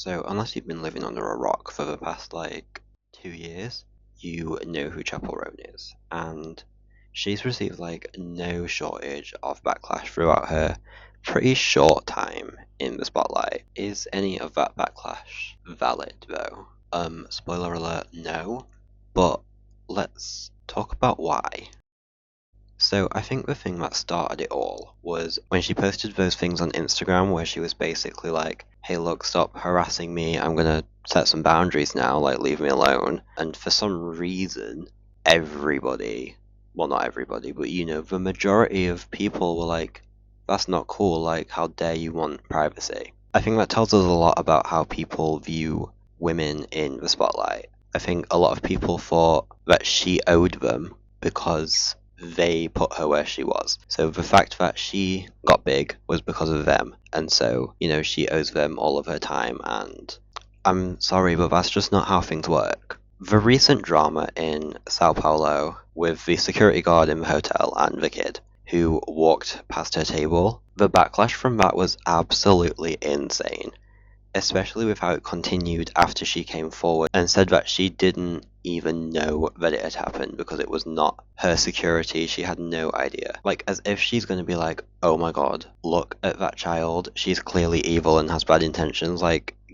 So, unless you've been living under a rock for the past 2 years, you know who Chappell Roan is. And she's received no shortage of backlash throughout her pretty short time in the spotlight. Is any of that backlash valid though? Spoiler alert, no. But let's talk about why. So I think the thing that started it all was when she posted those things on Instagram where she was basically like, hey look, stop harassing me, I'm gonna set some boundaries now, leave me alone. And for some reason, everybody, well not everybody, but the majority of people were like, that's not cool, how dare you want privacy. I think that tells us a lot about how people view women in the spotlight. I think a lot of people thought that she owed them because they put her where she was. So the fact that she got big was because of them. And so, she owes them all of her time. And I'm sorry, but that's just not how things work. The recent drama in Sao Paulo with the security guard in the hotel and the kid who walked past her table, the backlash from that was absolutely insane. Especially with how it continued after she came forward and said that she didn't even know that it had happened because it was not her security. She had no idea. As if she's going to be like, oh my god, look at that child. She's clearly evil and has bad intentions.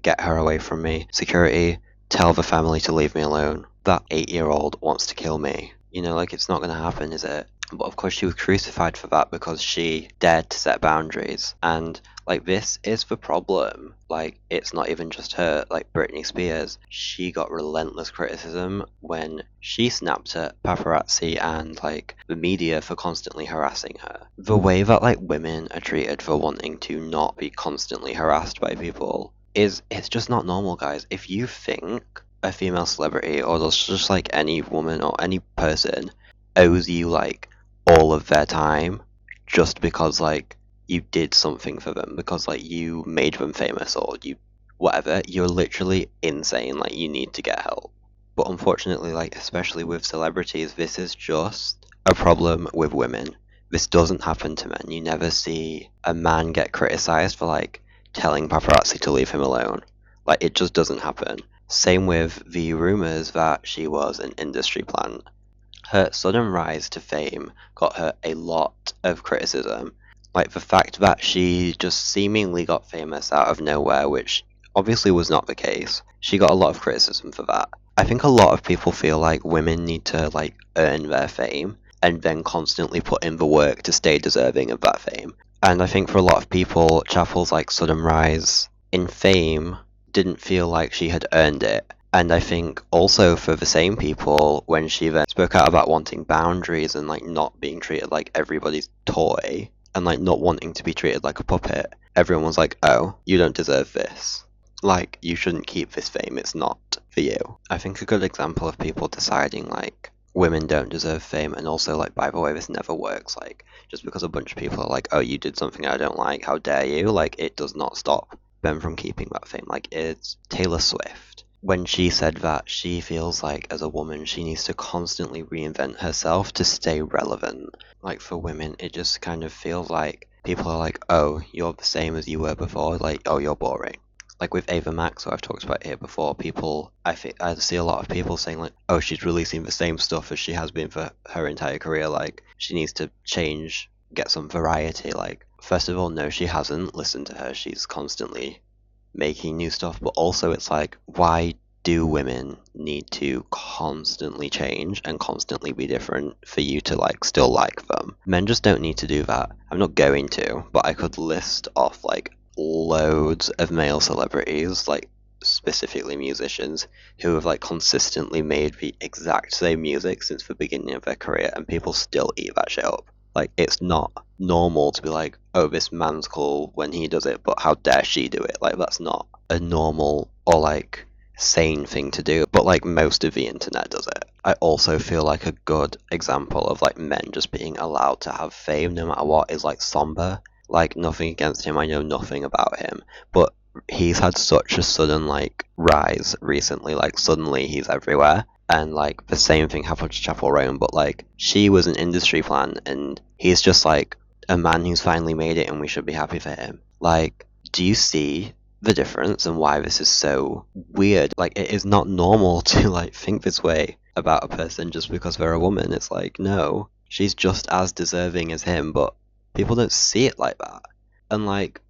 Get her away from me. Security, tell the family to leave me alone. That 8-year-old wants to kill me. It's not going to happen, is it? But of course she was crucified for that because she dared to set boundaries. And this is the problem. It's not even just her. Britney Spears, she got relentless criticism when she snapped at paparazzi and the media for constantly harassing her. The way that women are treated for wanting to not be constantly harassed by people it's just not normal, guys. If you think a female celebrity or just any woman or any person owes you all of their time just because you did something for them, because you made them famous or you whatever, you're literally insane. You need to get help. But unfortunately, especially with celebrities, this is just a problem with women. This doesn't happen to men. You never see a man get criticized for telling paparazzi to leave him alone. It just doesn't happen. Same with the rumors that she was an industry plant. Her sudden rise to fame got her a lot of criticism. The fact that she just seemingly got famous out of nowhere, which obviously was not the case. She got a lot of criticism for that. I think a lot of people feel like women need to earn their fame and then constantly put in the work to stay deserving of that fame. And I think for a lot of people, Chappell's sudden rise in fame didn't feel like she had earned it. And I think also for the same people, when she then spoke out about wanting boundaries and not being treated like everybody's toy and not wanting to be treated like a puppet, everyone was like, oh, you don't deserve this. You shouldn't keep this fame, it's not for you. I think a good example of people deciding women don't deserve fame, and also by the way, this never works. Just because a bunch of people are oh, you did something I don't like, how dare you, it does not stop them from keeping that fame. It's Taylor Swift. When she said that she feels as a woman, she needs to constantly reinvent herself to stay relevant. For women, it just kind of feels like people are oh, you're the same as you were before, oh, you're boring. With Ava Max, who I've talked about here before, I see a lot of people saying oh, she's releasing the same stuff as she has been for her entire career, she needs to change, get some variety. First of all, no, she hasn't. Listen to her, she's constantly making new stuff. But also it's why do women need to constantly change and constantly be different for you to still like them? Men just don't need to do that. I'm not going to, but I could list off loads of male celebrities, specifically musicians, who have consistently made the exact same music since the beginning of their career, and people still eat that shit up. It's not normal to be oh, this man's cool when he does it, but how dare she do it? That's not a normal or sane thing to do, but most of the internet does it. I also feel a good example of men just being allowed to have fame no matter what is Somber. Nothing against him, I know nothing about him, but he's had such a sudden rise recently. Suddenly he's everywhere, and the same thing happened to Chappell Roan, but she was an industry plant and he's just a man who's finally made it and we should be happy for him. Do you see the difference and why this is so weird. Like, it is not normal to, like, think this way about a person just because they're a woman. It's like, no, she's just as deserving as him, but people don't see it like that. And, like,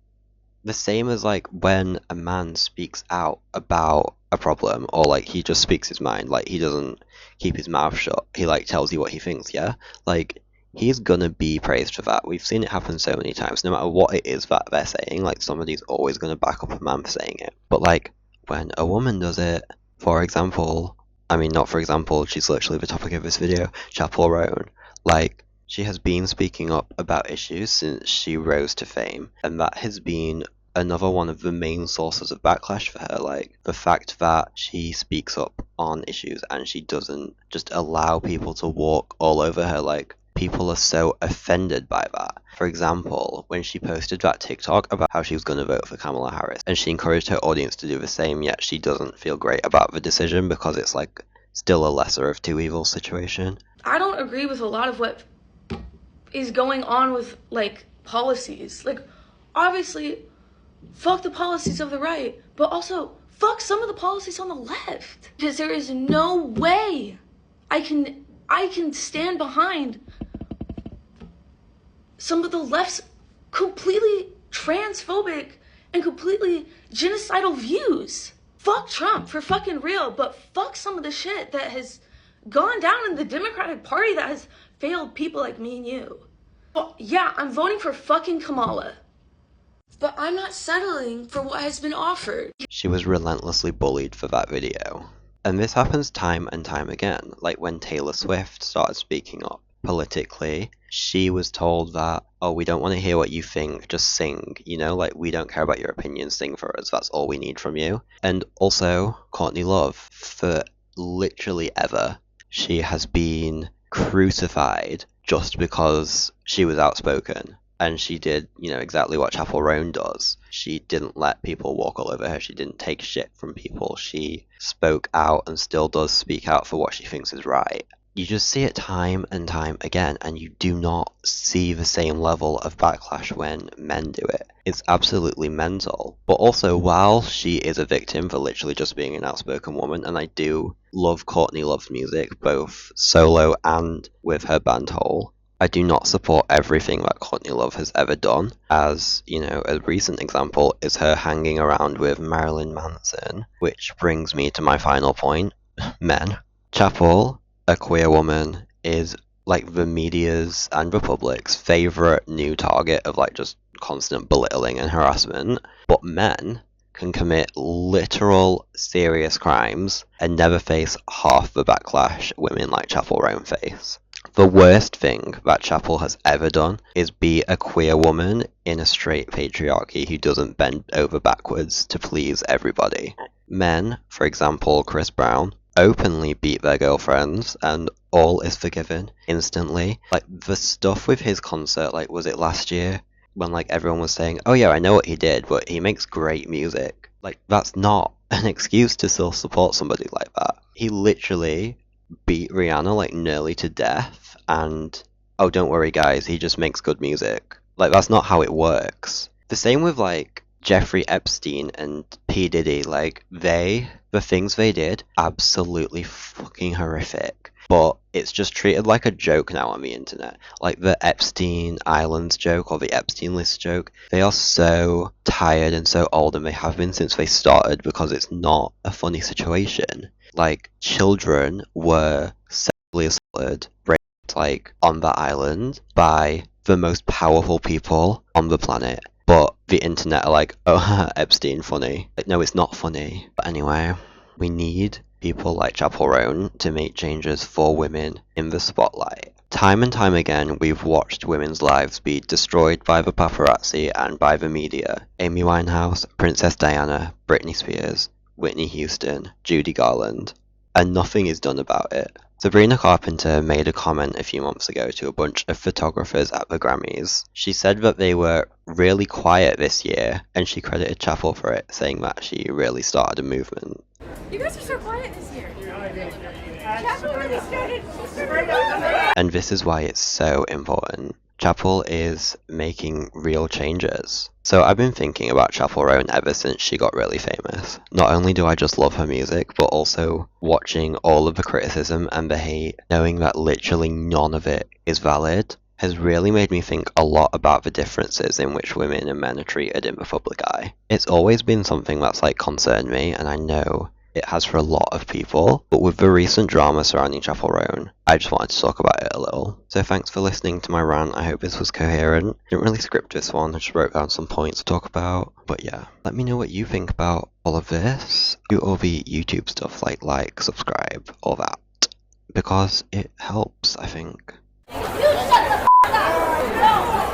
the same as, like, when a man speaks out about a problem, or, like, he just speaks his mind, like, he doesn't keep his mouth shut, he, like, tells you what he thinks, yeah? Like, he's gonna be praised for that. We've seen it happen so many times. No matter what it is that they're saying, like, somebody's always gonna back up a man for saying it. But, like, when a woman does it, for example, I mean, not for example, she's literally the topic of this video, Chappell Roan, like, she has been speaking up about issues since she rose to fame, and that has been another one of the main sources of backlash for her. Like, the fact that she speaks up on issues and she doesn't just allow people to walk all over her. Like, people are so offended by that. For example, when she posted that TikTok about how she was going to vote for Kamala Harris, and she encouraged her audience to do the same, yet she doesn't feel great about the decision because it's, like, still a lesser of two evils situation. I don't agree with a lot of what is going on with, like, policies. Like, obviously, fuck the policies of the right, but also fuck some of the policies on the left. Because there is no way I can stand behind some of the left's completely transphobic and completely genocidal views. Fuck Trump for fucking real, but fuck some of the shit that has gone down in the Democratic Party that has failed people like me and you. Well, yeah, I'm voting for fucking Kamala, but I'm not settling for what has been offered. She was relentlessly bullied for that video. And this happens time and time again. Like, when Taylor Swift started speaking up politically, she was told that, oh, we don't want to hear what you think, just sing, you know, like, we don't care about your opinion, sing for us, that's all we need from you. And also, Courtney Love, for literally ever, she has been crucified just because she was outspoken. And she did, you know, exactly what Chappell Roan does. She didn't let people walk all over her. She didn't take shit from people. She spoke out and still does speak out for what she thinks is right. You just see it time and time again, and you do not see the same level of backlash when men do it. It's absolutely mental. But also, while she is a victim for literally just being an outspoken woman, and I do love Courtney Love's music, both solo and with her band Hole, I do not support everything that Courtney Love has ever done. As, you know, a recent example is her hanging around with Marilyn Manson, which brings me to my final point. Men. Chappell, a queer woman, is, like, the media's and the public's favourite new target of, like, just constant belittling and harassment. But men can commit literal serious crimes and never face half the backlash women like Chappell Roan face. The worst thing that Chappell has ever done is be a queer woman in a straight patriarchy who doesn't bend over backwards to please everybody. Men, for example Chris Brown, openly beat their girlfriends and all is forgiven instantly. Like, the stuff with his concert, like, was it last year? When, like, everyone was saying, oh yeah, I know what he did, but he makes great music. Like, that's not an excuse to still support somebody like that. He literally beat Rihanna, like, nearly to death, and oh, don't worry guys, he just makes good music. Like, that's not how it works. The same with, like, Jeffrey Epstein and P. Diddy. Like, the things they did, absolutely fucking horrific. But it's just treated like a joke now on the internet. Like, the Epstein Islands joke or the Epstein List joke, they are so tired and so old, and they have been since they started, because it's not a funny situation. Like, children were sexually assaulted, raped, like, on that island by the most powerful people on the planet. But the internet are like, oh, Epstein, funny. Like, no, it's not funny. But anyway, we need people like Chappell Roan to make changes for women in the spotlight. Time and time again, we've watched women's lives be destroyed by the paparazzi and by the media. Amy Winehouse, Princess Diana, Britney Spears, Whitney Houston, Judy Garland, and nothing is done about it. Sabrina Carpenter made a comment a few months ago to a bunch of photographers at the Grammys. She said that they were really quiet this year, and she credited Chappell for it, saying that she really started a movement. You guys are so quiet this year. Chappell really started. And this is why it's so important. Chappell is making real changes. So I've been thinking about Chappell Roan ever since she got really famous. Not only do I just love her music, but also watching all of the criticism and the hate, knowing that literally none of it is valid, has really made me think a lot about the differences in which women and men are treated in the public eye. It's always been something that's concerned me, and I know it has for a lot of people, but with the recent drama surrounding Chappell Roan, I just wanted to talk about it a little. So thanks for listening to my rant. I hope this was coherent. Didn't really script this one, I just wrote down some points to talk about. But yeah, let me know what you think about all of this. Do all the YouTube stuff like, subscribe, all that. Because it helps, I think. You shut the f*** up! No!